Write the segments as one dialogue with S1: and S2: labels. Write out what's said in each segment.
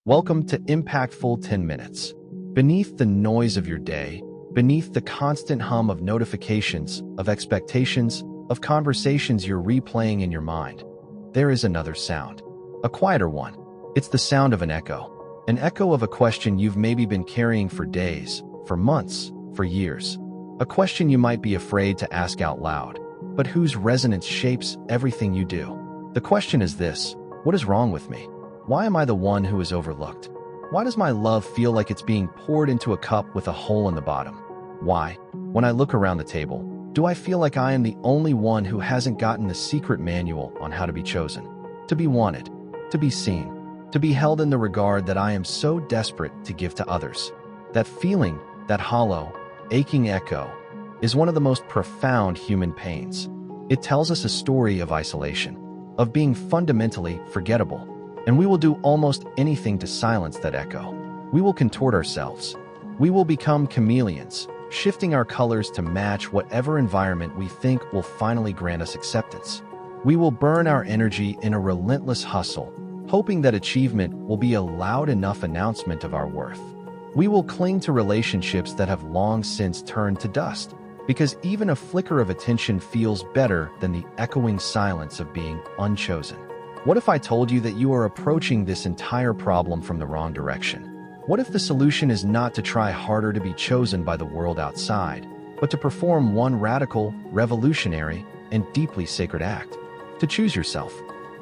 S1: Welcome to Impactful 10 Minutes. Beneath the noise of your day, beneath the constant hum of notifications, of expectations, of conversations you're replaying in your mind, there is another sound. A quieter one. It's the sound of an echo. An echo of a question you've maybe been carrying for days, for months, for years. A question you might be afraid to ask out loud, but whose resonance shapes everything you do. The question is this: what is wrong with me? Why am I the one who is overlooked? Why does my love feel like it's being poured into a cup with a hole in the bottom? Why, when I look around the table, do I feel like I am the only one who hasn't gotten the secret manual on how to be chosen, to be wanted, to be seen, to be held in the regard that I am so desperate to give to others? That feeling, that hollow, aching echo, is one of the most profound human pains. It tells us a story of isolation, of being fundamentally forgettable. And we will do almost anything to silence that echo. We will contort ourselves. We will become chameleons, shifting our colors to match whatever environment we think will finally grant us acceptance. We will burn our energy in a relentless hustle, hoping that achievement will be a loud enough announcement of our worth. We will cling to relationships that have long since turned to dust, because even a flicker of attention feels better than the echoing silence of being unchosen. What if I told you that you are approaching this entire problem from the wrong direction? What if the solution is not to try harder to be chosen by the world outside, but to perform one radical, revolutionary, and deeply sacred act? To choose yourself,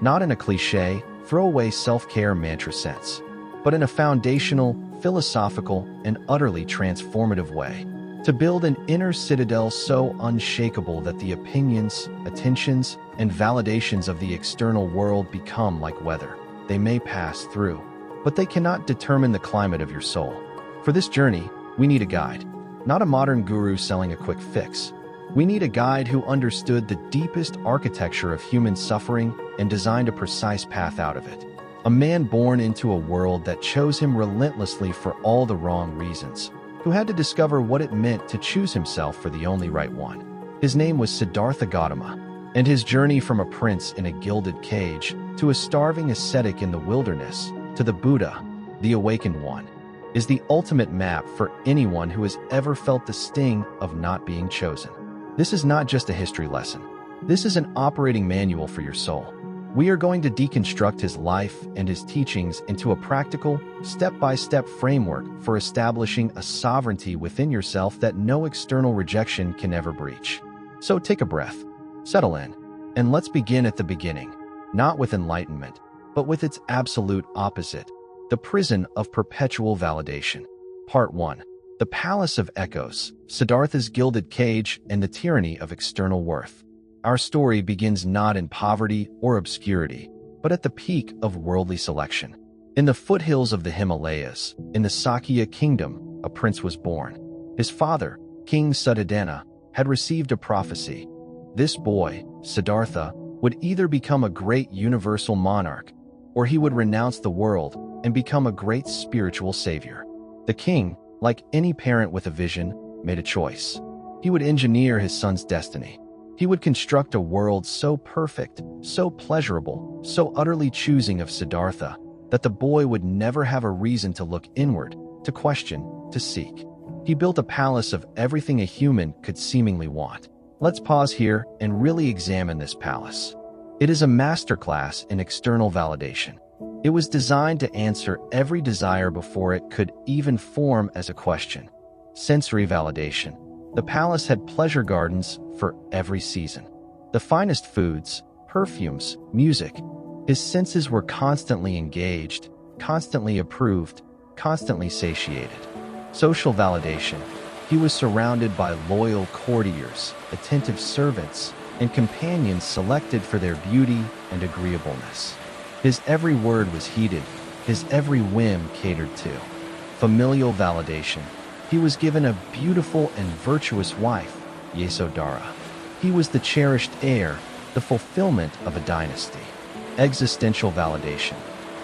S1: not in a cliché, throwaway self-care mantra sense, but in a foundational, philosophical, and utterly transformative way. To build an inner citadel so unshakable that the opinions, attentions, and validations of the external world become like weather. They may pass through, but they cannot determine the climate of your soul. For this journey, we need a guide, not a modern guru selling a quick fix. We need a guide who understood the deepest architecture of human suffering and designed a precise path out of it. A man born into a world that chose him relentlessly for all the wrong reasons, who had to discover what it meant to choose himself for the only right one. His name was Siddhartha Gautama, and his journey from a prince in a gilded cage to a starving ascetic in the wilderness to the Buddha, the awakened one, is the ultimate map for anyone who has ever felt the sting of not being chosen. This is not just a history lesson. This is an operating manual for your soul. We are going to deconstruct his life and his teachings into a practical, step-by-step framework for establishing a sovereignty within yourself that no external rejection can ever breach. So take a breath, settle in, and let's begin at the beginning, not with enlightenment, but with its absolute opposite, the prison of perpetual validation. Part 1. The Palace of Echoes, Siddhartha's Gilded Cage, and the Tyranny of External Worth. Our story begins not in poverty or obscurity, but at the peak of worldly selection. In the foothills of the Himalayas, in the Sakya kingdom, a prince was born. His father, King Suddhodana, had received a prophecy. This boy, Siddhartha, would either become a great universal monarch, or he would renounce the world and become a great spiritual savior. The king, like any parent with a vision, made a choice. He would engineer his son's destiny. He would construct a world so perfect, so pleasurable, so utterly choosing of Siddhartha, that the boy would never have a reason to look inward, to question, to seek. He built a palace of everything a human could seemingly want. Let's pause here and really examine this palace. It is a masterclass in external validation. It was designed to answer every desire before it could even form as a question. Sensory validation. The palace had pleasure gardens for every season. The finest foods, perfumes, music. His senses were constantly engaged, constantly approved, constantly satiated. Social validation. He was surrounded by loyal courtiers, attentive servants, and companions selected for their beauty and agreeableness. His every word was heeded, his every whim catered to. Familial validation. He was given a beautiful and virtuous wife, Yasodhara. He was the cherished heir, the fulfillment of a dynasty. Existential validation.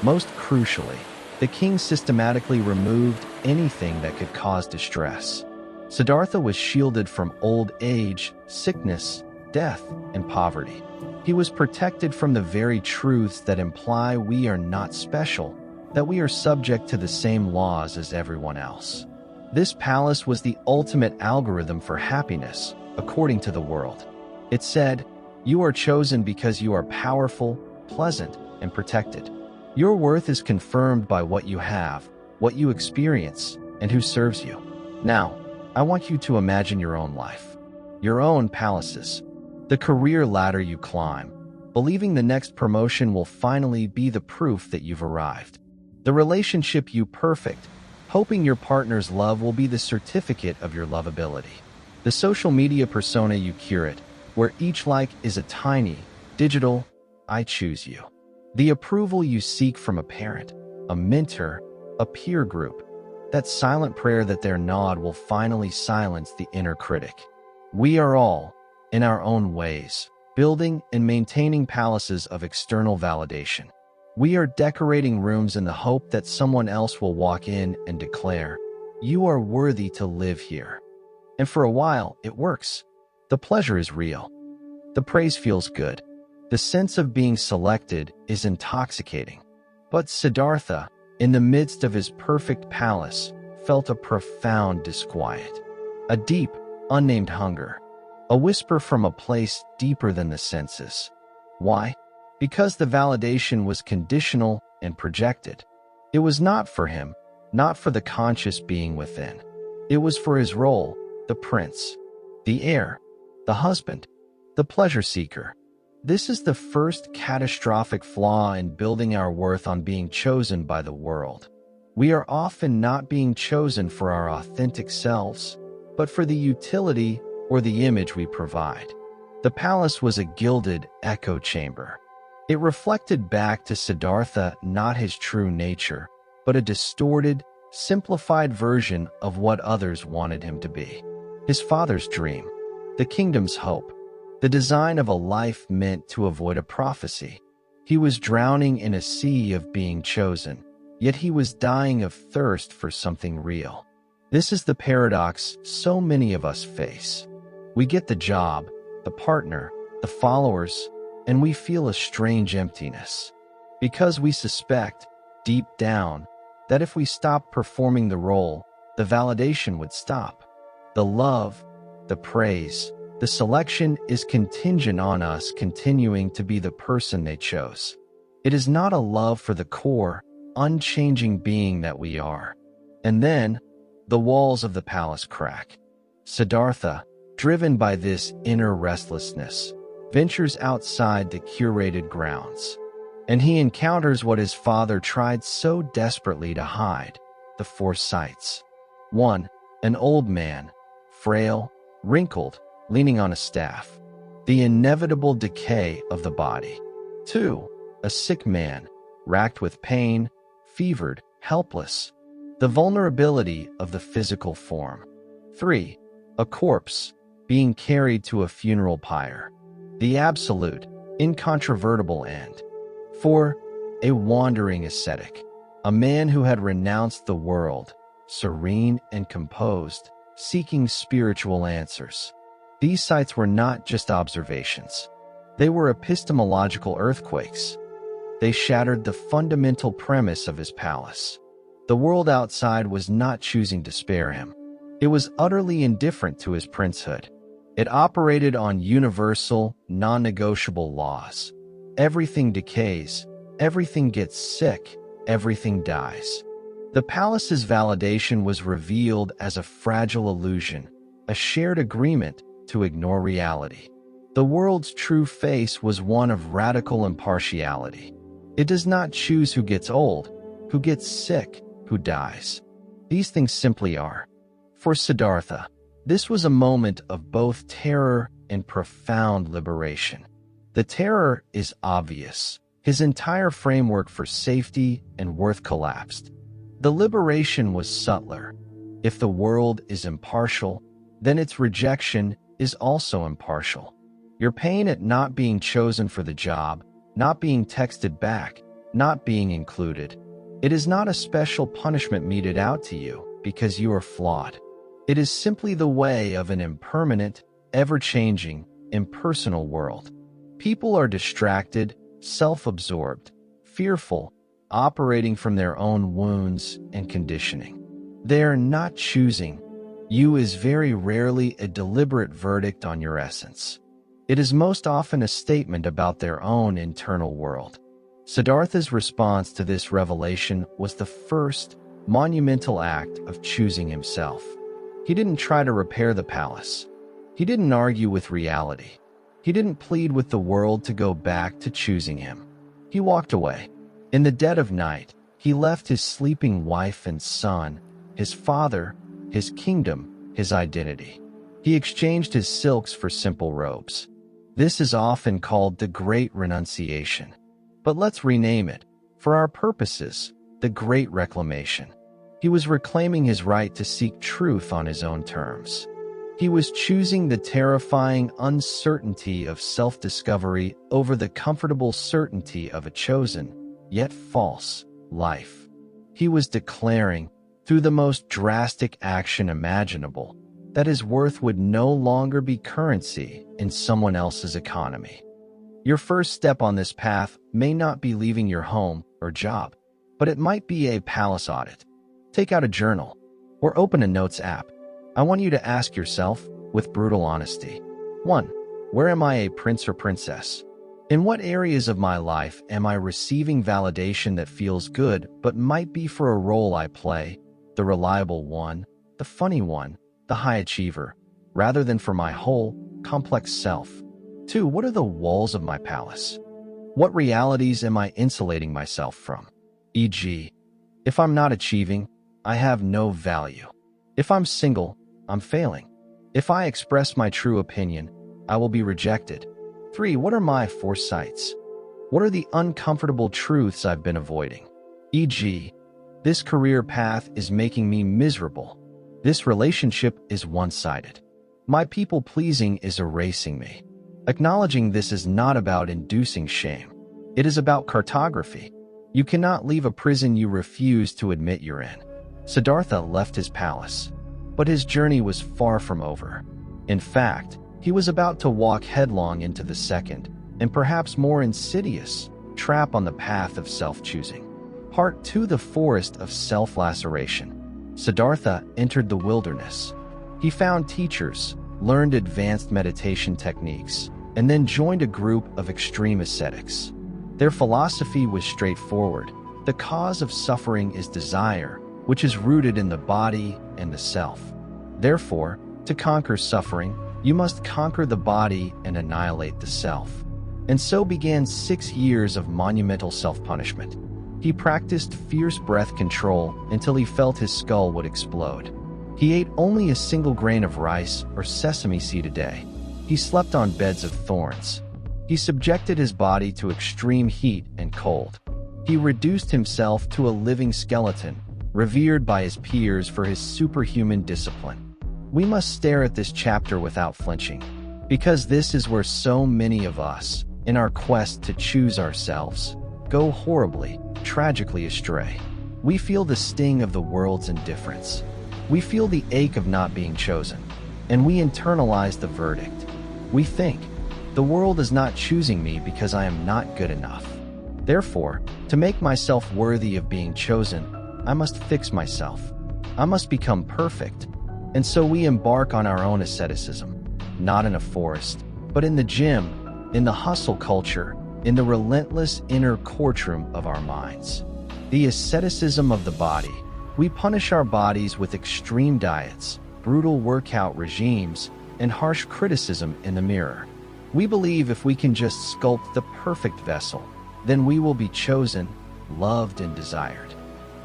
S1: Most crucially, the king systematically removed anything that could cause distress. Siddhartha was shielded from old age, sickness, death, and poverty. He was protected from the very truths that imply we are not special, that we are subject to the same laws as everyone else. This palace was the ultimate algorithm for happiness, according to the world. It said, "You are chosen because you are powerful, pleasant, and protected. Your worth is confirmed by what you have, what you experience, and who serves you." Now, I want you to imagine your own life, your own palaces, the career ladder you climb, believing the next promotion will finally be the proof that you've arrived. The relationship you perfect, hoping your partner's love will be the certificate of your lovability. The social media persona you curate, where each like is a tiny, digital, "I choose you." The approval you seek from a parent, a mentor, a peer group. That silent prayer that their nod will finally silence the inner critic. We are all, in our own ways, building and maintaining palaces of external validation. We are decorating rooms in the hope that someone else will walk in and declare, "You are worthy to live here." And for a while, it works. The pleasure is real. The praise feels good. The sense of being selected is intoxicating. But Siddhartha, in the midst of his perfect palace, felt a profound disquiet. A deep, unnamed hunger. A whisper from a place deeper than the senses. Why? Because the validation was conditional and projected. It was not for him, not for the conscious being within. It was for his role, the prince, the heir, the husband, the pleasure seeker. This is the first catastrophic flaw in building our worth on being chosen by the world. We are often not being chosen for our authentic selves, but for the utility or the image we provide. The palace was a gilded echo chamber. It reflected back to Siddhartha not his true nature, but a distorted, simplified version of what others wanted him to be. His father's dream, the kingdom's hope, the design of a life meant to avoid a prophecy. He was drowning in a sea of being chosen, yet he was dying of thirst for something real. This is the paradox so many of us face. We get the job, the partner, the followers, and we feel a strange emptiness. Because we suspect, deep down, that if we stopped performing the role, the validation would stop. The love, the praise, the selection is contingent on us continuing to be the person they chose. It is not a love for the core, unchanging being that we are. And then, the walls of the palace crack. Siddhartha, driven by this inner restlessness, ventures outside the curated grounds. And he encounters what his father tried so desperately to hide, the four sights. 1. An old man, frail, wrinkled, leaning on a staff. The inevitable decay of the body. 2. A sick man, racked with pain, fevered, helpless. The vulnerability of the physical form. 3. A corpse, being carried to a funeral pyre. The absolute, incontrovertible end. 4. A wandering ascetic. A man who had renounced the world, serene and composed, seeking spiritual answers. These sights were not just observations. They were epistemological earthquakes. They shattered the fundamental premise of his palace. The world outside was not choosing to spare him. It was utterly indifferent to his princehood. It operated on universal, non-negotiable laws. Everything decays, everything gets sick, everything dies. The palace's validation was revealed as a fragile illusion, a shared agreement to ignore reality. The world's true face was one of radical impartiality. It does not choose who gets old, who gets sick, who dies. These things simply are. For Siddhartha, this was a moment of both terror and profound liberation. The terror is obvious. His entire framework for safety and worth collapsed. The liberation was subtler. If the world is impartial, then its rejection is also impartial. Your pain at not being chosen for the job, not being texted back, not being included. It is not a special punishment meted out to you because you are flawed. It is simply the way of an impermanent, ever-changing, impersonal world. People are distracted, self-absorbed, fearful, operating from their own wounds and conditioning. They're not choosing. You is very rarely a deliberate verdict on your essence. It is most often a statement about their own internal world. Siddhartha's response to this revelation was the first monumental act of choosing himself. He didn't try to repair the palace. He didn't argue with reality. He didn't plead with the world to go back to choosing him. He walked away. In the dead of night, he left his sleeping wife and son, his father, his kingdom, his identity. He exchanged his silks for simple robes. This is often called the Great Renunciation. But let's rename it, for our purposes, the Great Reclamation. He was reclaiming his right to seek truth on his own terms. He was choosing the terrifying uncertainty of self-discovery over the comfortable certainty of a chosen, yet false, life. He was declaring, through the most drastic action imaginable, that his worth would no longer be currency in someone else's economy. Your first step on this path may not be leaving your home or job, but it might be a palace audit. Take out a journal or open a notes app. I want you to ask yourself, with brutal honesty, 1. Where am I a prince or princess? In what areas of my life am I receiving validation that feels good but might be for a role I play, the reliable one, the funny one, the high achiever, rather than for my whole, complex self? 2. What are the walls of my palace? What realities am I insulating myself from? E.g., if I'm not achieving, I have no value. If I'm single, I'm failing. If I express my true opinion, I will be rejected. 3. What are my foresights? What are the uncomfortable truths I've been avoiding? E.g., this career path is making me miserable. This relationship is one-sided. My people-pleasing is erasing me. Acknowledging this is not about inducing shame. It is about cartography. You cannot leave a prison you refuse to admit you're in. Siddhartha left his palace, but his journey was far from over. In fact, he was about to walk headlong into the second, and perhaps more insidious, trap on the path of self-choosing. Part 2: The Forest of Self-Laceration. Siddhartha entered the wilderness. He found teachers, learned advanced meditation techniques, and then joined a group of extreme ascetics. Their philosophy was straightforward. The cause of suffering is desire, which is rooted in the body and the self. Therefore, to conquer suffering, you must conquer the body and annihilate the self. And so began 6 years of monumental self-punishment. He practiced fierce breath control until he felt his skull would explode. He ate only a single grain of rice or sesame seed a day. He slept on beds of thorns. He subjected his body to extreme heat and cold. He reduced himself to a living skeleton, revered by his peers for his superhuman discipline. We must stare at this chapter without flinching, because this is where so many of us, in our quest to choose ourselves, go horribly, tragically astray. We feel the sting of the world's indifference. We feel the ache of not being chosen, and we internalize the verdict. We think, the world is not choosing me because I am not good enough. Therefore, to make myself worthy of being chosen, I must fix myself. I must become perfect. And so we embark on our own asceticism, not in a forest, but in the gym, in the hustle culture, in the relentless inner courtroom of our minds. The asceticism of the body. We punish our bodies with extreme diets, brutal workout regimes, and harsh criticism in the mirror. We believe if we can just sculpt the perfect vessel, then we will be chosen, loved, and desired.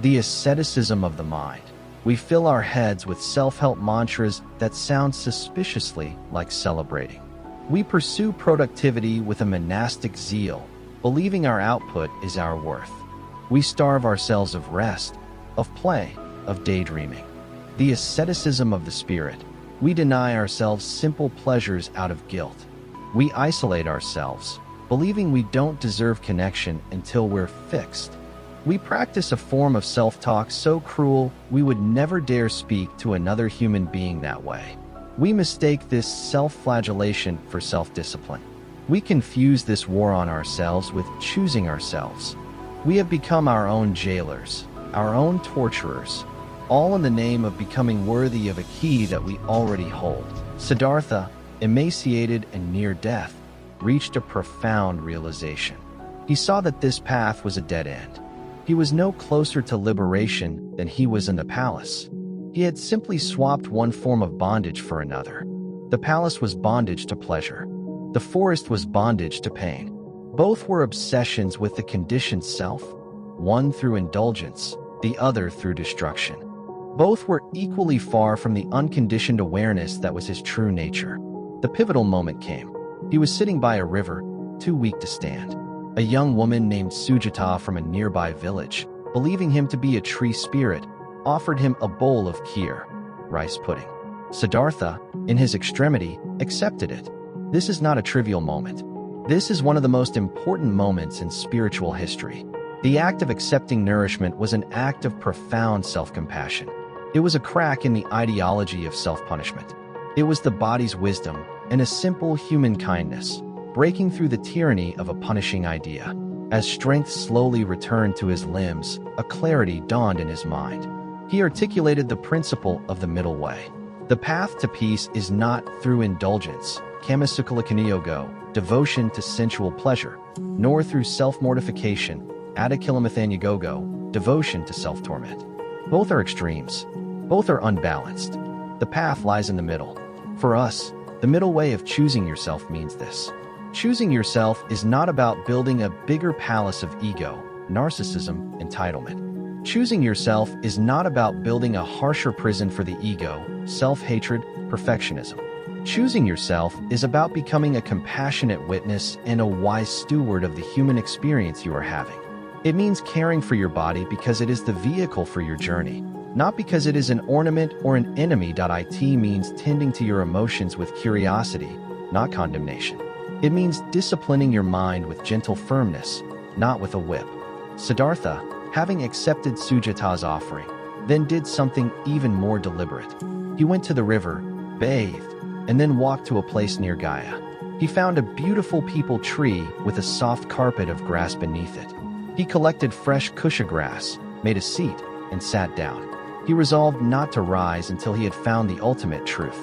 S1: The asceticism of the mind. We fill our heads with self-help mantras that sound suspiciously like celebrating. We pursue productivity with a monastic zeal, believing our output is our worth. We starve ourselves of rest, of play, of daydreaming. The asceticism of the spirit. We deny ourselves simple pleasures out of guilt. We isolate ourselves, believing we don't deserve connection until we're fixed. We practice a form of self-talk so cruel we would never dare speak to another human being that way. We mistake this self-flagellation for self-discipline. We confuse this war on ourselves with choosing ourselves. We have become our own jailers, our own torturers, all in the name of becoming worthy of a key that we already hold. Siddhartha, emaciated and near death, reached a profound realization. He saw that this path was a dead end. He was no closer to liberation than he was in the palace. He had simply swapped one form of bondage for another. The palace was bondage to pleasure. The forest was bondage to pain. Both were obsessions with the conditioned self, one through indulgence, the other through destruction. Both were equally far from the unconditioned awareness that was his true nature. The pivotal moment came. He was sitting by a river, too weak to stand. A young woman named Sujata from a nearby village, believing him to be a tree spirit, offered him a bowl of kheer, rice pudding. Siddhartha, in his extremity, accepted it. This is not a trivial moment. This is one of the most important moments in spiritual history. The act of accepting nourishment was an act of profound self-compassion. It was a crack in the ideology of self-punishment. It was the body's wisdom and a simple human kindness, breaking through the tyranny of a punishing idea. As strength slowly returned to his limbs, a clarity dawned in his mind. He articulated the principle of the middle way. The path to peace is not through indulgence, kamasukalakaniyogo, devotion to sensual pleasure, nor through self-mortification, adakilamathanagogo, devotion to self-torment. Both are extremes. Both are unbalanced. The path lies in the middle. For us, the middle way of choosing yourself means this. Choosing yourself is not about building a bigger palace of ego, narcissism, entitlement. Choosing yourself is not about building a harsher prison for the ego, self-hatred, perfectionism. Choosing yourself is about becoming a compassionate witness and a wise steward of the human experience you are having. It means caring for your body because it is the vehicle for your journey, not because it is an ornament or an enemy. It means tending to your emotions with curiosity, not condemnation. It means disciplining your mind with gentle firmness, not with a whip. Siddhartha, having accepted Sujata's offering, then did something even more deliberate. He went to the river, bathed, and then walked to a place near Gaya. He found a beautiful peepal tree with a soft carpet of grass beneath it. He collected fresh kusha grass, made a seat, and sat down. He resolved not to rise until he had found the ultimate truth.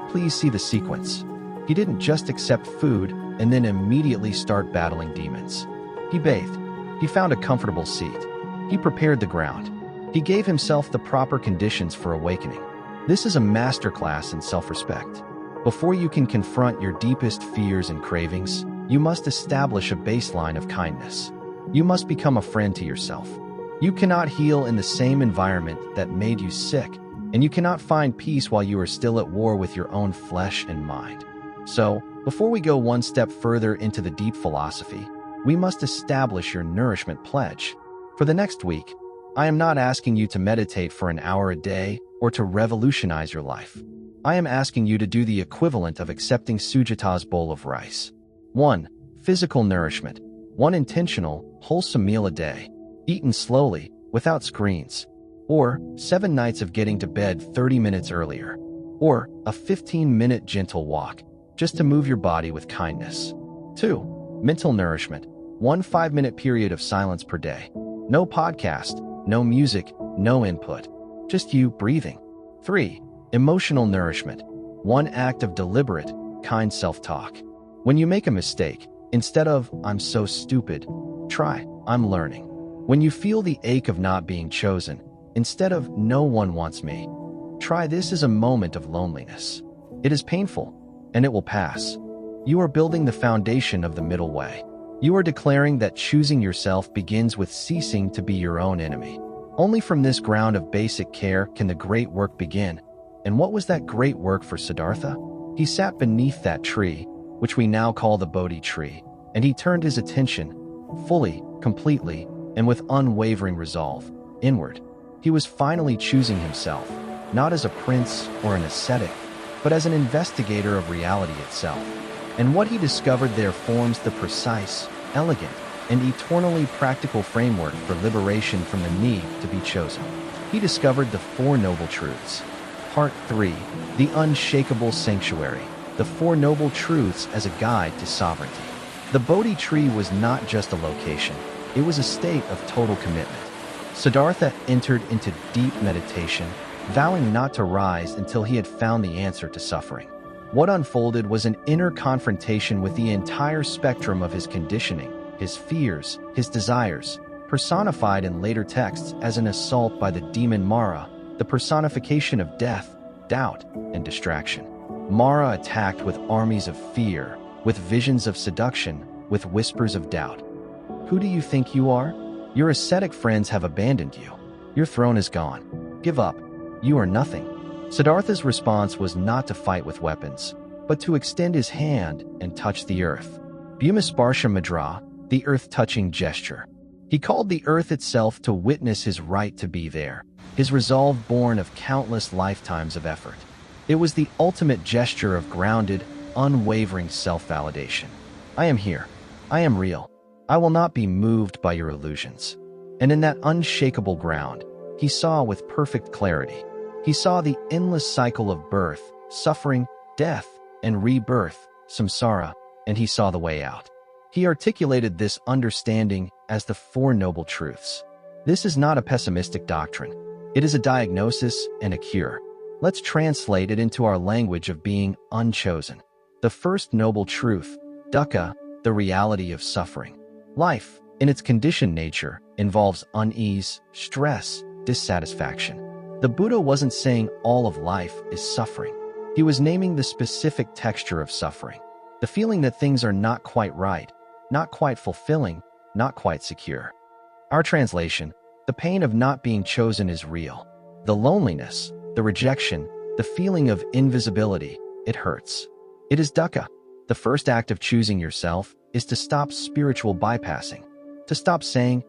S1: Please see the sequence. He didn't just accept food and then immediately start battling demons. He bathed. He found a comfortable seat. He prepared the ground. He gave himself the proper conditions for awakening. This is a masterclass in self-respect. Before you can confront your deepest fears and cravings, you must establish a baseline of kindness. You must become a friend to yourself. You cannot heal in the same environment that made you sick, and you cannot find peace while you are still at war with your own flesh and mind. So, before we go one step further into the deep philosophy, we must establish your nourishment pledge. For the next week, I am not asking you to meditate for an hour a day or to revolutionize your life. I am asking you to do the equivalent of accepting Sujata's bowl of rice. 1. Physical nourishment. 1 intentional, wholesome meal a day, eaten slowly, without screens. Or 7 nights of getting to bed 30 minutes earlier. Or a 15-minute gentle walk, just to move your body with kindness. 2. Mental nourishment. 1 5-minute period of silence per day. No podcast, no music, no input. Just you breathing. 3. Emotional nourishment. 1 act of deliberate, kind self-talk. When you make a mistake, instead of, "I'm so stupid," try, "I'm learning." When you feel the ache of not being chosen, instead of, "No one wants me," try, "This is a moment of loneliness." It is painful, and it will pass. You are building the foundation of the middle way. You are declaring that choosing yourself begins with ceasing to be your own enemy. Only from this ground of basic care can the great work begin. And what was that great work for Siddhartha? He sat beneath that tree, which we now call the Bodhi tree, and he turned his attention, fully, completely, and with unwavering resolve, inward. He was finally choosing himself, not as a prince or an ascetic, but as an investigator of reality itself. And what he discovered there forms the precise, elegant, and eternally practical framework for liberation from the need to be chosen. He discovered the 4 noble truths. Part 3, the unshakable sanctuary, the 4 noble truths as a guide to sovereignty. The Bodhi tree was not just a location. It was a state of total commitment. Siddhartha entered into deep meditation, vowing not to rise until he had found the answer to suffering. What unfolded was an inner confrontation with the entire spectrum of his conditioning, his fears, his desires, personified in later texts as an assault by the demon Mara, the personification of death, doubt, and distraction. Mara attacked with armies of fear, with visions of seduction, with whispers of doubt. Who do you think you are? Your ascetic friends have abandoned you. Your throne is gone. Give up. You are nothing. Siddhartha's response was not to fight with weapons, but to extend his hand and touch the earth. Bhumisparsha Mudra, the earth-touching gesture. He called the earth itself to witness his right to be there, his resolve born of countless lifetimes of effort. It was the ultimate gesture of grounded, unwavering self-validation. I am here. I am real. I will not be moved by your illusions. And in that unshakable ground, he saw with perfect clarity. He saw the endless cycle of birth, suffering, death, and rebirth, samsara, and he saw the way out. He articulated this understanding as the Four Noble Truths. This is not a pessimistic doctrine. It is a diagnosis and a cure. Let's translate it into our language of being unchosen. The first noble truth, dukkha, the reality of suffering. Life, in its conditioned nature, involves unease, stress, dissatisfaction. The Buddha wasn't saying all of life is suffering. He was naming the specific texture of suffering. The feeling that things are not quite right, not quite fulfilling, not quite secure. Our translation, the pain of not being chosen is real. The loneliness, the rejection, the feeling of invisibility, it hurts. It is dukkha. The first act of choosing yourself is to stop spiritual bypassing, to stop saying,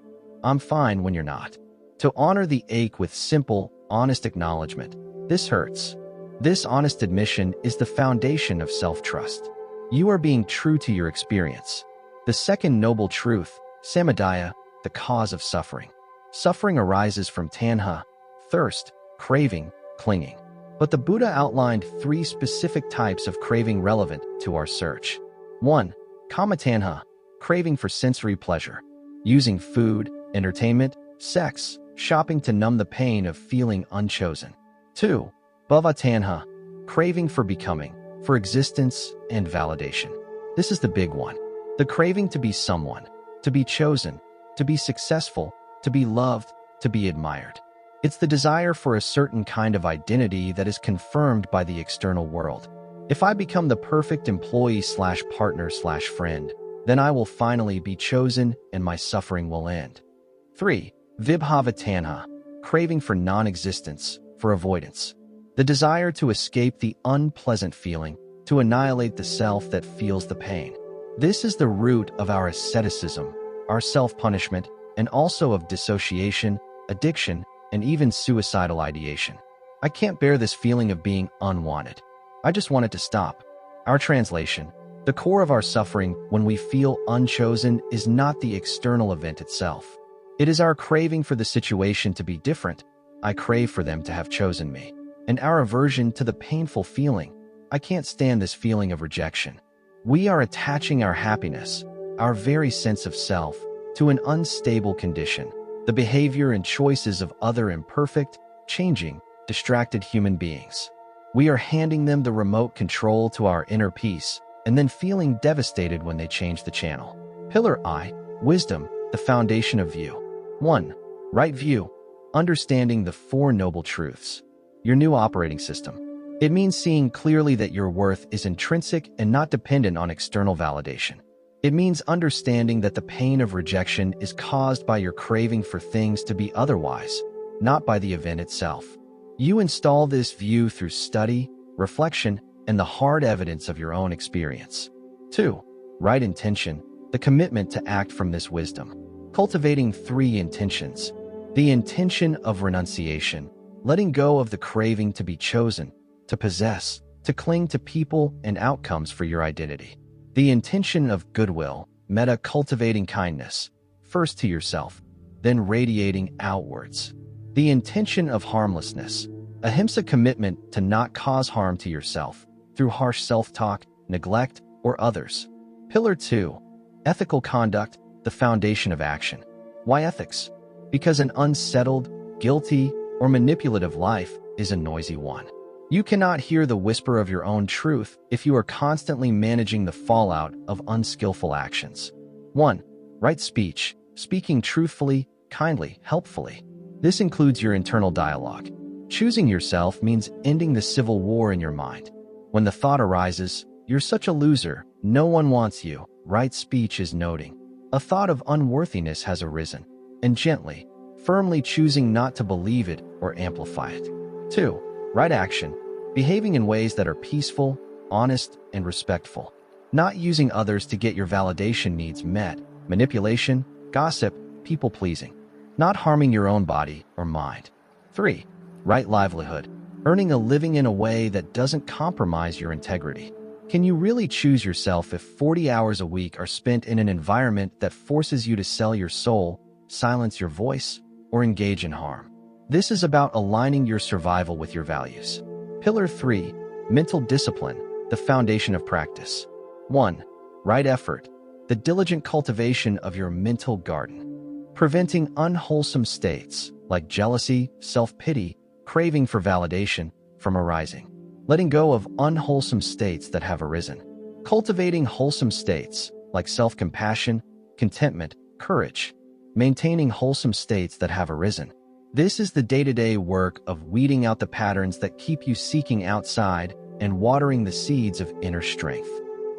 S1: I'm fine when you're not, to honor the ache with simple, honest acknowledgement. This hurts. This honest admission is the foundation of self-trust. You are being true to your experience. The second noble truth, samadaya, the cause of suffering. Suffering arises from tanha, thirst, craving, clinging. But the Buddha outlined 3 specific types of craving relevant to our search. 1. Kamatanha, craving for sensory pleasure, using food, entertainment, sex, shopping to numb the pain of feeling unchosen. 2. Bhavatanha, craving for becoming, for existence and validation. This is the big one. The craving to be someone, to be chosen, to be successful, to be loved, to be admired. It's the desire for a certain kind of identity that is confirmed by the external world. If I become the perfect employee/partner/friend, then I will finally be chosen and my suffering will end. 3. Vibhavatanha, craving for non-existence, for avoidance. The desire to escape the unpleasant feeling, to annihilate the self that feels the pain. This is the root of our asceticism, our self-punishment, and also of dissociation, addiction, and even suicidal ideation. I can't bear this feeling of being unwanted. I just want it to stop. Our translation, the core of our suffering when we feel unchosen is not the external event itself. It is our craving for the situation to be different. I crave for them to have chosen me. And our aversion to the painful feeling. I can't stand this feeling of rejection. We are attaching our happiness, our very sense of self, to an unstable condition, the behavior and choices of other imperfect, changing, distracted human beings. We are handing them the remote control to our inner peace, and then feeling devastated when they change the channel. Pillar I, wisdom, the foundation of view. 1. Right view, understanding the Four Noble Truths. Your new operating system. It means seeing clearly that your worth is intrinsic and not dependent on external validation. It means understanding that the pain of rejection is caused by your craving for things to be otherwise, not by the event itself. You install this view through study, reflection, and the hard evidence of your own experience. 2. Right intention, the commitment to act from this wisdom. Cultivating 3 intentions. The intention of renunciation, letting go of the craving to be chosen, to possess, to cling to people and outcomes for your identity. The intention of goodwill, metta, cultivating kindness, first to yourself, then radiating outwards. The intention of harmlessness, ahimsa, commitment to not cause harm to yourself through harsh self-talk, neglect, or others. Pillar 2, ethical conduct, the foundation of action. Why ethics? Because an unsettled, guilty, or manipulative life is a noisy one. You cannot hear the whisper of your own truth if you are constantly managing the fallout of unskillful actions. 1. Right speech, speaking truthfully, kindly, helpfully. This includes your internal dialogue. Choosing yourself means ending the civil war in your mind. When the thought arises, "You're such a loser, no one wants you," right speech is noting. A thought of unworthiness has arisen, and gently, firmly choosing not to believe it or amplify it. 2. Right action, behaving in ways that are peaceful, honest, and respectful. Not using others to get your validation needs met, manipulation, gossip, people-pleasing. Not harming your own body or mind. 3. Right livelihood, earning a living in a way that doesn't compromise your integrity. Can you really choose yourself if 40 hours a week are spent in an environment that forces you to sell your soul, silence your voice, or engage in harm? This is about aligning your survival with your values. Pillar 3. Mental discipline, the foundation of practice. 1. Right effort, the diligent cultivation of your mental garden. Preventing unwholesome states like jealousy, self-pity, craving for validation from arising. Letting go of unwholesome states that have arisen. Cultivating wholesome states like self-compassion, contentment, courage. Maintaining wholesome states that have arisen. This is the day-to-day work of weeding out the patterns that keep you seeking outside and watering the seeds of inner strength.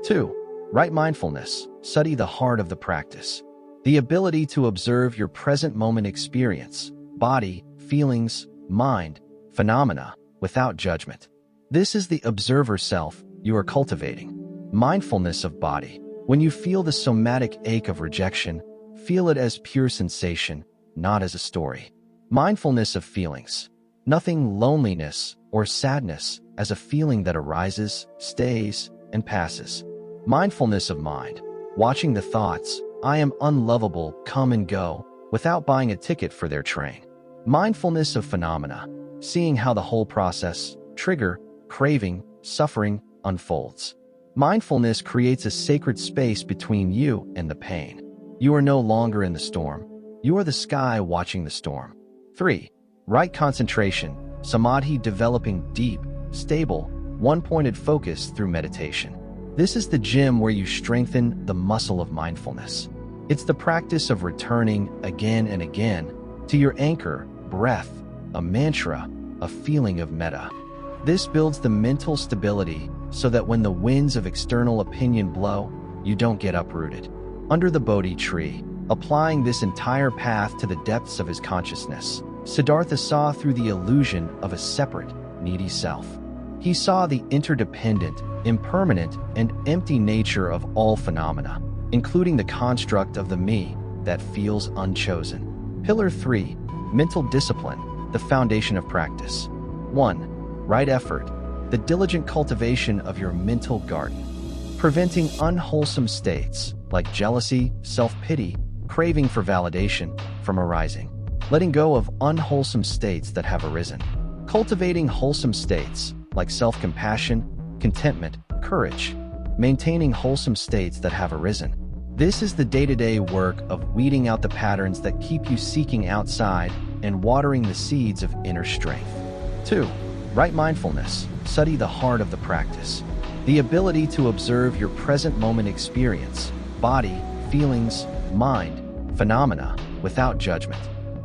S1: 2. Right mindfulness, study the heart of the practice. The ability to observe your present moment experience, body, feelings, mind, phenomena, without judgment. This is the observer self you are cultivating. Mindfulness of body. When you feel the somatic ache of rejection, feel it as pure sensation, not as a story. Mindfulness of feelings. Nothing loneliness or sadness as a feeling that arises, stays, and passes. Mindfulness of mind. Watching the thoughts, "I am unlovable," come and go, without buying a ticket for their train. Mindfulness of phenomena. Seeing how the whole process, trigger, craving, suffering, unfolds. Mindfulness creates a sacred space between you and the pain. You are no longer in the storm. You are the sky watching the storm. 3. Right concentration, samadhi, developing deep, stable, one-pointed focus through meditation. This is the gym where you strengthen the muscle of mindfulness. It's the practice of returning again and again to your anchor, breath, a mantra, a feeling of metta. This builds the mental stability so that when the winds of external opinion blow, you don't get uprooted. Under the Bodhi tree, applying this entire path to the depths of his consciousness, Siddhartha saw through the illusion of a separate, needy self. He saw the interdependent, impermanent, and empty nature of all phenomena, including the construct of the me that feels unchosen. Pillar 3. Mental discipline, the foundation of practice. 1. Right effort, the diligent cultivation of your mental garden. Preventing unwholesome states like jealousy, self-pity, craving for validation from arising. Letting go of unwholesome states that have arisen. Cultivating wholesome states like self-compassion, contentment, courage. Maintaining wholesome states that have arisen. This is the day-to-day work of weeding out the patterns that keep you seeking outside and watering the seeds of inner strength. 2. Right mindfulness, study the heart of the practice. The ability to observe your present moment experience, body, feelings, mind, phenomena, without judgment.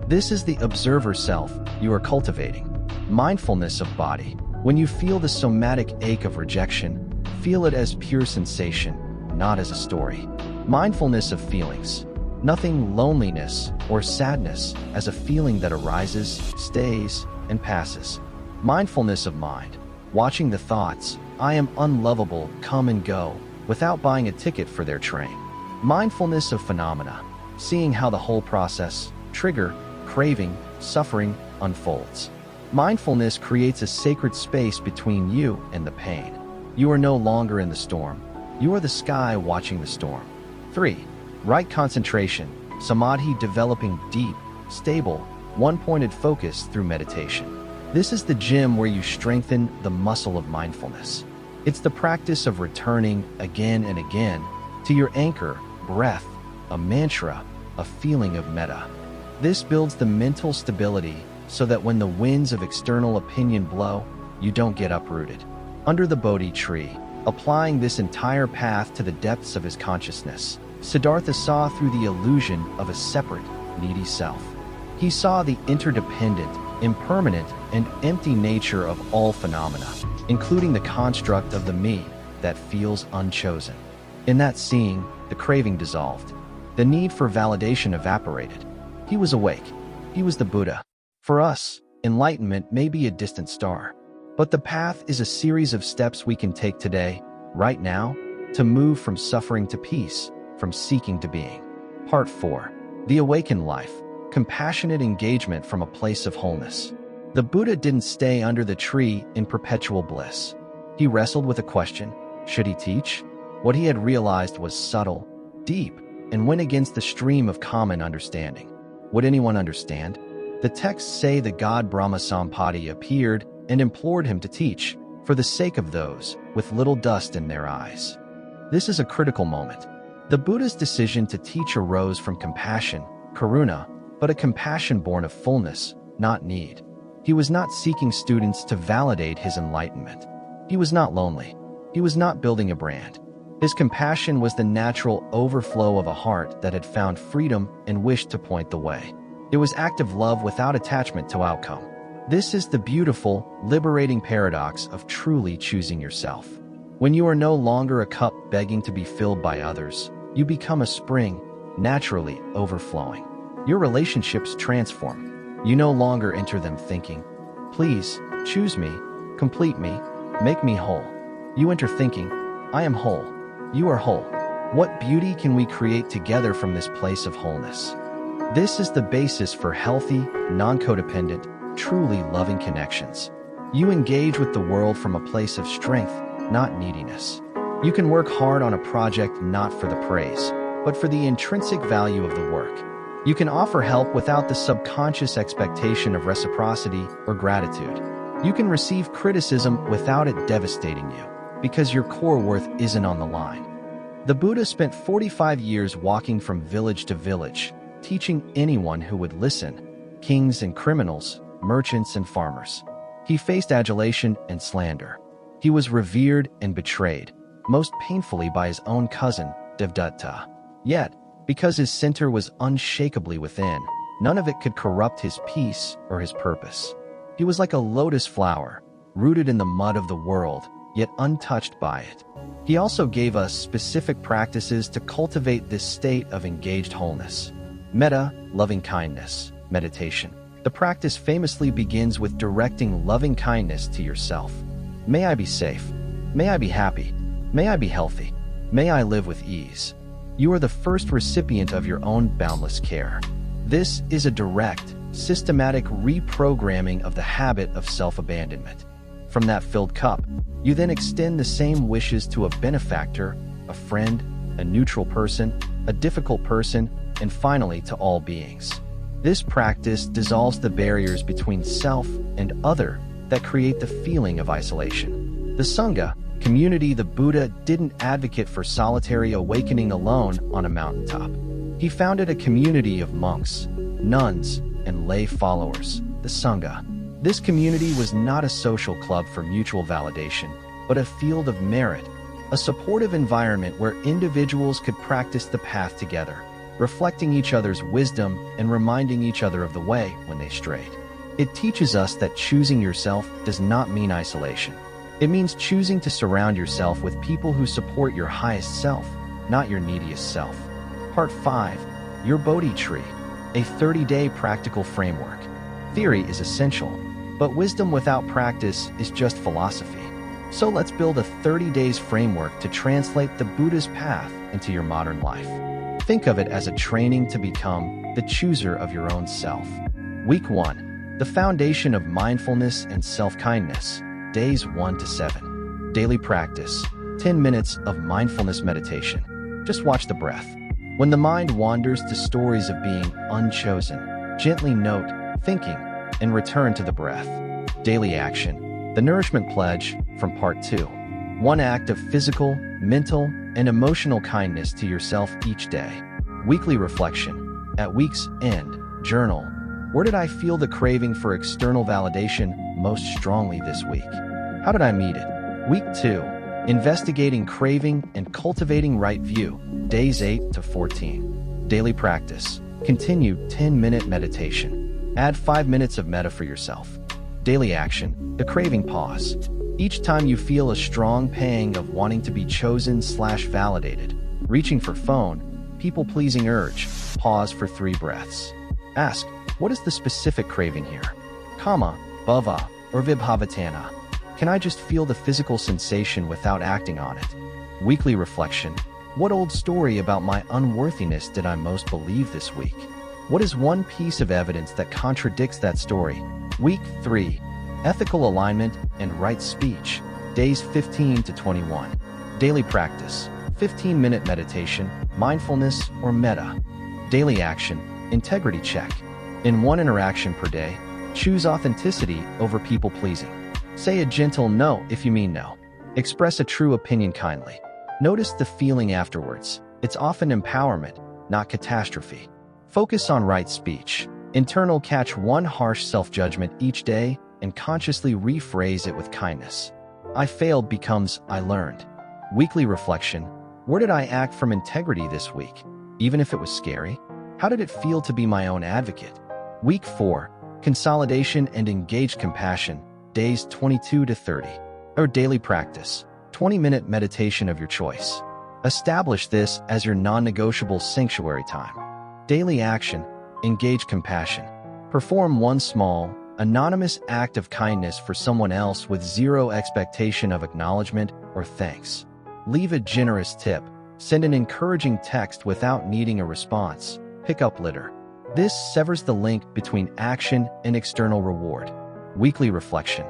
S1: This is the observer self you are cultivating. Mindfulness of body. When you feel the somatic ache of rejection, feel it as pure sensation, not as a story. Mindfulness of feelings. Nothing loneliness or sadness as a feeling that arises, stays, and passes. Mindfulness of mind. Watching the thoughts, "I am unlovable," come and go, without buying a ticket for their train. Mindfulness of phenomena. Seeing how the whole process, trigger, craving, suffering, unfolds. Mindfulness creates a sacred space between you and the pain. You are no longer in the storm. You are the sky watching the storm. 3. Right concentration, samadhi, developing deep, stable, one-pointed focus through meditation. This is the gym where you strengthen the muscle of mindfulness. It's the practice of returning again and again to your anchor, breath, a mantra, a feeling of metta. This builds the mental stability so that when the winds of external opinion blow, you don't get uprooted. Under the Bodhi tree, applying this entire path to the depths of his consciousness, Siddhartha saw through the illusion of a separate, needy self. He saw the interdependent, impermanent, and empty nature of all phenomena, including the construct of the me that feels unchosen. In that seeing, the craving dissolved. The need for validation evaporated. He was awake. He was the Buddha. For us, enlightenment may be a distant star, but the path is a series of steps we can take today, right now, to move from suffering to peace, from seeking to being. Part 4. The Awakened Life. Compassionate engagement from a place of wholeness. The Buddha didn't stay under the tree in perpetual bliss. He wrestled with a question: should he teach? What he had realized was subtle, deep, and went against the stream of common understanding. Would anyone understand? The texts say the god Brahma Sampati appeared and implored him to teach, for the sake of those with little dust in their eyes. This is a critical moment. The Buddha's decision to teach arose from compassion, karuna, but a compassion born of fullness, not need. He was not seeking students to validate his enlightenment. He was not lonely. He was not building a brand. His compassion was the natural overflow of a heart that had found freedom and wished to point the way. It was active love without attachment to outcome. This is the beautiful, liberating paradox of truly choosing yourself. When you are no longer a cup begging to be filled by others, you become a spring, naturally overflowing. Your relationships transform. You no longer enter them thinking, "Please, choose me, complete me, make me whole." You enter thinking, "I am whole. You are whole. What beauty can we create together from this place of wholeness?" This is the basis for healthy, non-codependent, truly loving connections. You engage with the world from a place of strength, not neediness. You can work hard on a project not for the praise, but for the intrinsic value of the work. You can offer help without the subconscious expectation of reciprocity or gratitude. You can receive criticism without it devastating you, because your core worth isn't on the line. The Buddha spent 45 years walking from village to village, teaching anyone who would listen, kings and criminals, merchants and farmers. He faced adulation and slander. He was revered and betrayed, most painfully by his own cousin, Devdatta. Yet, because his center was unshakably within, none of it could corrupt his peace or his purpose. He was like a lotus flower, rooted in the mud of the world, yet untouched by it. He also gave us specific practices to cultivate this state of engaged wholeness. Metta, loving kindness, meditation. The practice famously begins with directing loving kindness to yourself. May I be safe. May I be happy. May I be healthy. May I live with ease. You are the first recipient of your own boundless care. This is a direct, systematic reprogramming of the habit of self-abandonment. From that filled cup, you then extend the same wishes to a benefactor, a friend, a neutral person, a difficult person, and finally to all beings. This practice dissolves the barriers between self and other that create the feeling of isolation. The Sangha, community. The Buddha didn't advocate for solitary awakening alone on a mountaintop. He founded a community of monks, nuns, and lay followers, the Sangha. This community was not a social club for mutual validation, but a field of merit, a supportive environment where individuals could practice the path together, reflecting each other's wisdom and reminding each other of the way when they strayed. It teaches us that choosing yourself does not mean isolation. It means choosing to surround yourself with people who support your highest self, not your neediest self. Part 5. Your Bodhi Tree, a 30-day practical framework. Theory is essential, but wisdom without practice is just philosophy. So let's build a 30 days framework to translate the Buddha's path into your modern life. Think of it as a training to become the chooser of your own self. Week 1. The foundation of mindfulness and self-kindness. Days 1 to 7. Daily practice. 10 minutes of mindfulness meditation. Just watch the breath. When the mind wanders to stories of being unchosen, gently note, thinking, and return to the breath. Daily action. The Nourishment Pledge from Part 2. 1 act of physical, mental, and emotional kindness to yourself each day. Weekly reflection. At week's end, journal. Where did I feel the craving for external validation most strongly this week? How did I meet it? Week 2. Investigating craving and cultivating right view. Days 8 to 14. Daily practice. Continue 10-minute meditation. Add 5 minutes of metta for yourself. Daily action. The craving pause. Each time you feel a strong pang of wanting to be chosen/validated, reaching for phone, people-pleasing urge, pause for 3 breaths. Ask, what is the specific craving here? Kama, bhava, or vibhavatana? Can I just feel the physical sensation without acting on it? Weekly reflection. What old story about my unworthiness did I most believe this week? What is one piece of evidence that contradicts that story? Week 3. Ethical alignment and right speech. Days 15 to 21. Daily practice. 15-minute meditation, mindfulness, or metta. Daily action. Integrity check. In one interaction per day, choose authenticity over people-pleasing. Say a gentle no if you mean no. Express a true opinion kindly. Notice the feeling afterwards. It's often empowerment, not catastrophe. Focus on right speech. Internal catch one harsh self-judgment each day and consciously rephrase it with kindness. I failed becomes I learned. Weekly reflection. Where did I act from integrity this week? Even if it was scary? How did it feel to be my own advocate? Week 4. Consolidation and engaged compassion. Days 22 to 30. Or daily practice. 20-minute meditation of your choice. Establish this as your non-negotiable sanctuary time. Daily action. Engage compassion. Perform one small, anonymous act of kindness for someone else with zero expectation of acknowledgement or thanks. Leave a generous tip. Send an encouraging text without needing a response. Pick up litter. This severs the link between action and external reward. Weekly reflection.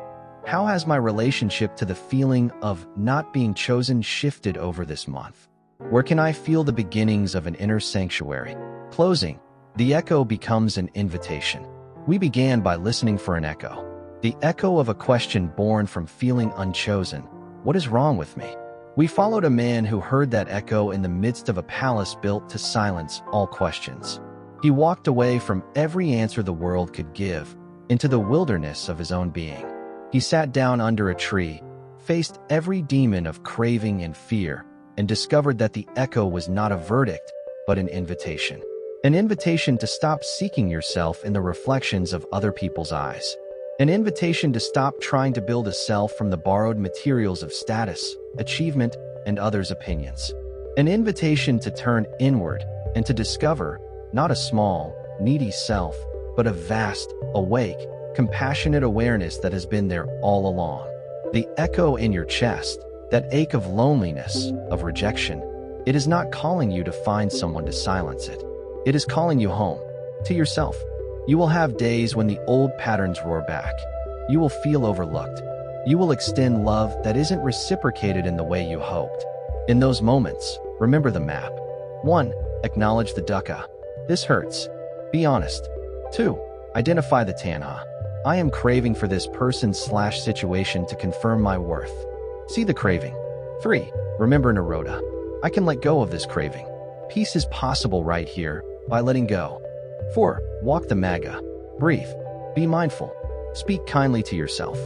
S1: How has my relationship to the feeling of not being chosen shifted over this month? Where can I feel the beginnings of an inner sanctuary? Closing. The echo becomes an invitation. We began by listening for an echo. The echo of a question born from feeling unchosen. What is wrong with me? We followed a man who heard that echo in the midst of a palace built to silence all questions. He walked away from every answer the world could give, into the wilderness of his own being. He sat down under a tree, faced every demon of craving and fear, and discovered that the echo was not a verdict, but an invitation. An invitation to stop seeking yourself in the reflections of other people's eyes. An invitation to stop trying to build a self from the borrowed materials of status, achievement, and others' opinions. An invitation to turn inward and to discover not a small, needy self, but a vast, awake, compassionate awareness that has been there all along. The echo in your chest, that ache of loneliness, of rejection, it is not calling you to find someone to silence it. It is calling you home, to yourself. You will have days when the old patterns roar back. You will feel overlooked. You will extend love that isn't reciprocated in the way you hoped. In those moments, remember the map. 1. Acknowledge the dukkha. This hurts. Be honest. 2. Identify the tanha. I am craving for this person/situation to confirm my worth. See the craving. 3. Remember nirodha. I can let go of this craving. Peace is possible right here, by letting go. 4. Walk the magga. Breathe. Be mindful. Speak kindly to yourself.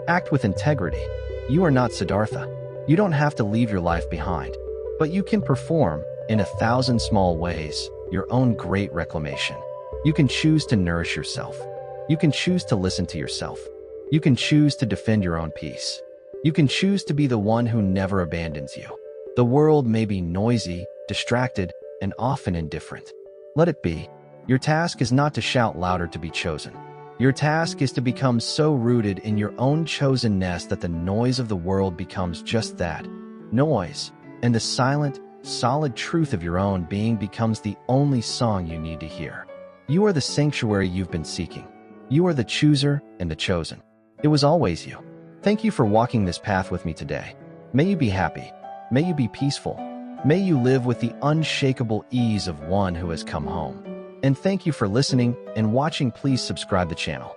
S1: Act with integrity. You are not Siddhartha. You don't have to leave your life behind. But you can perform, in 1,000 small ways, your own great reclamation. You can choose to nourish yourself. You can choose to listen to yourself. You can choose to defend your own peace. You can choose to be the one who never abandons you. The world may be noisy, distracted, and often indifferent. Let it be. Your task is not to shout louder to be chosen. Your task is to become so rooted in your own chosenness that the noise of the world becomes just that, noise, and the silent, solid truth of your own being becomes the only song you need to hear. You are the sanctuary you've been seeking. You are the chooser and the chosen. It was always you. Thank you for walking this path with me today. May you be happy. May you be peaceful. May you live with the unshakable ease of one who has come home. And thank you for listening and watching. Please subscribe the channel.